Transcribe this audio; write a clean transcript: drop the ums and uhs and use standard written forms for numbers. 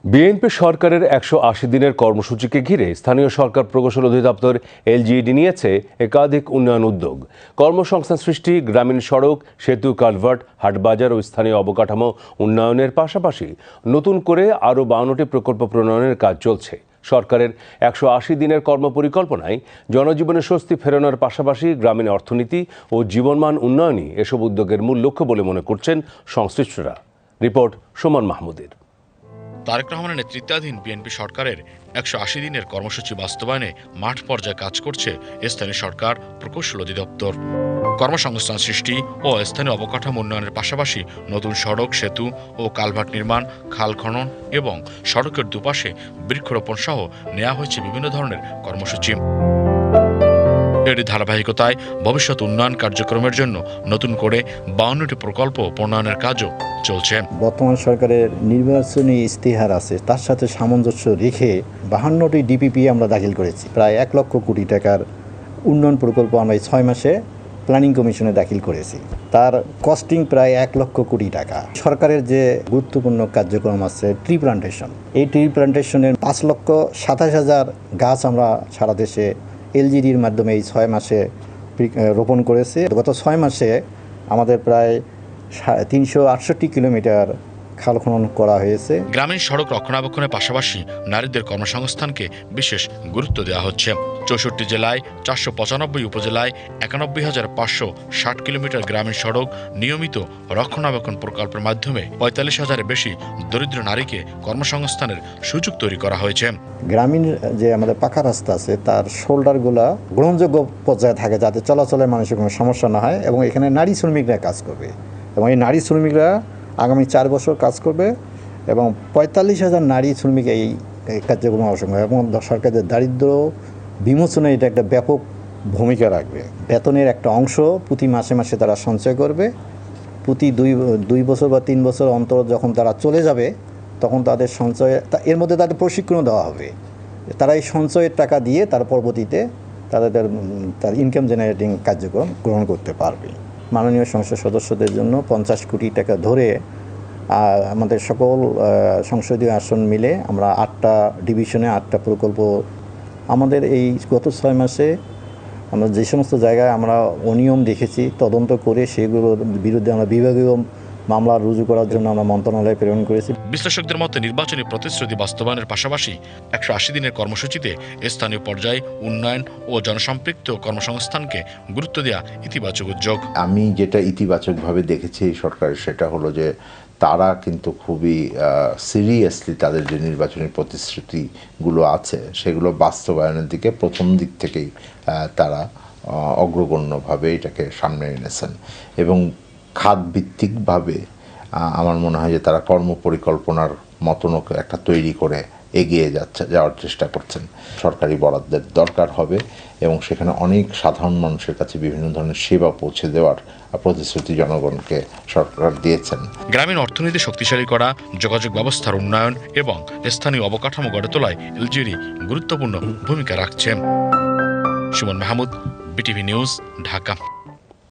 BNP সরকারের ১৮০ দিনের কর্মসূচিকে ঘিরে স্থানীয় সরকার প্রকৌশল অধিদপ্তর এলজিইডি নিয়েছে একাধিক উন্নয়ন উদ্যোগ। কর্মসংস্থান সৃষ্টি, গ্রামীণ সড়ক, সেতু, কালভার্ট, হাটবাজার ও স্থানীয় অবকাঠামো উন্নয়নের পাশাপাশি নতুন করে আরও ৫২টি প্রকল্প প্রণয়নের কাজ চলছে। সরকারের ১৮০ দিনের কর্মপরিকল্পনায় জনজীবনে স্বস্তি ফেরানোর পাশাপাশি গ্রামীণ অর্থনীতি ও জীবনমান উন্নয়নই এসব উদ্যোগের মূল লক্ষ্য বলে মনে করছেন সংশ্লিষ্টরা। রিপোর্ট সুমন মাহমুদের। তারেক রহমানের নেতৃত্বাধীন বিএনপি সরকারের ১৮০ দিনের কর্মসূচি বাস্তবায়নে মাঠ পর্যায়ে কাজ করছে স্থানীয় সরকার প্রকৌশল অধিদপ্তর। কর্মসংস্থান সৃষ্টি ও স্থানীয় অবকাঠামো উন্নয়নের পাশাপাশি নতুন সড়ক, সেতু ও কালভার্ট নির্মাণ, খাল খনন এবং সড়কের দুপাশে বৃক্ষরোপণ সহ নেওয়া হয়েছে বিভিন্ন ধরনের কর্মসূচি। এর ধারাবাহিকতায় ভবিষ্যৎ উন্নয়ন কার্যক্রমের জন্য নতুন করে ৫২টি প্রকল্প প্রণয়নের কাজও চলছে। বর্তমান সরকারের নির্বাচনী ইস্তেহার আছে, তার সাথে সামঞ্জস্য রেখে ৫২টি ডিপিপি আমরা দাখিল করেছি। প্রায় ১ লক্ষ কোটি টাকার উন্নয়ন প্রকল্প আমরা এই ৬ মাসে প্ল্যানিং কমিশনে দাখিল করেছি। তার কস্টিং প্রায় ১ লক্ষ কোটি টাকা। সরকারের যে গুরুত্বপূর্ণ কার্যক্রম আছে ট্রি প্লান্টেশন, এই ট্রি প্লান্টেশনের ৫,২৭,০০০ গাছ আমরা সারা দেশে এলজিডির মাধ্যমে এই ৬ মাসে রোপণ করেছে। গত ৬ মাসে আমাদের প্রায় ৩৬৮ কিলোমিটার খাল খনন করা হয়েছে। গ্রামীণ সড়ক রক্ষণাবেক্ষণের পাশাপাশি নারীদের কর্মসংস্থানকে বিশেষ গুরুত্ব দেওয়া হচ্ছে। ৬৪ জেলায় ৪৯৫ উপজেলায় ৯১,৫৬০ কিলোমিটার গ্রামীণ সড়ক নিয়মিত রক্ষণাবেক্ষণ প্রকল্পের মাধ্যমে ৪৫,০০০-এর বেশি দরিদ্র নারীকে কর্মসংস্থানের সুযোগ তৈরি করা হয়েছে। গ্রামীণ যে আমাদের পাকা রাস্তা আছে তার শোল্ডারগুলা গ্রহণযোগ্য পর্যায়ে থাকে, যাতে চলাচলে মানুষের কোনো সমস্যা না হয়, এবং এখানে নারী শ্রমিকরা কাজ করবে এবং এই নারী শ্রমিকরা আগামী ৪ বছর কাজ করবে এবং ৪৫,০০০ নারী শ্রমিক এই কার্যক্রমে অংশগ্রহণ করবে এবং সরকারের দারিদ্র বিমোচনে এটা একটা ব্যাপক ভূমিকা রাখবে। বেতনের একটা অংশ প্রতি মাসে মাসে তারা সঞ্চয় করবে। প্রতি ২ বছর বা ৩ বছর অন্তর যখন তারা চলে যাবে তখন তাদের সঞ্চয়, এর মধ্যে তাদের প্রশিক্ষণও দেওয়া হবে। তারা এই সঞ্চয়ের টাকা দিয়ে তার পরবর্তীতে তার ইনকাম জেনারেটিং কার্যক্রম গ্রহণ করতে পারবে। মাননীয় সংসদ সদস্যদের জন্য ৫০ কোটি টাকা ধরে আমাদের সকল সংসদীয় আসন মিলে আমরা ৮টা ডিভিশনে ৮টা প্রকল্প, আমাদের এই গত ৬ মাসে আমরা যে সমস্ত জায়গায় আমরা অনিয়ম দেখেছি তদন্ত করে সেগুলোর বিরুদ্ধে আমরা বিভাগীয় মামলা রুজু করার জন্য আমরা মন্ত্রণালয়ে প্রেরণ করেছি। বিশ্লেষকদের মতে নির্বাচনী প্রতিশ্রুতি বাস্তবায়নের পাশাপাশি ১৮০ দিনের কর্মসূচিতে স্থানীয় পর্যায়ে উন্নয়ন ও জনসম্পৃক্ত কর্মসংস্থানকে গুরুত্ব দেওয়া ইতিবাচক উদ্যোগ। আমি যেটা ইতিবাচকভাবে দেখেছি সরকারের, সেটা হলো যে তারা কিন্তু খুবই সিরিয়াসলি তাদের যে নির্বাচনী প্রতিশ্রুতিগুলো আছে সেগুলো বাস্তবায়নের দিকে প্রথম দিক থেকেই তারা অগ্রগণ্যভাবে এটাকে সামনে এনেছেন এবং খাতভিত্তিকভাবে আমার মনে হয় যে তারা কর্মপরিকল্পনার মতন একটা তৈরি করে এগিয়ে যাওয়ার চেষ্টা করছেন। সরকারি বরাদ্দের দরকার হবে এবং সেখানে অনেক সাধারণ মানুষের কাছে বিভিন্ন ধরনের সেবা পৌঁছে দেওয়ার প্রতিশ্রুতি জনগণকে সরকার দিয়েছেন। গ্রামীণ অর্থনীতি শক্তিশালী করা, যোগাযোগ ব্যবস্থার উন্নয়ন এবং স্থানীয় অবকাঠামো গড়ে তোলায় এলজিইডি গুরুত্বপূর্ণ ভূমিকা রাখছে। Suman Mahmud, BTV news, Dhaka.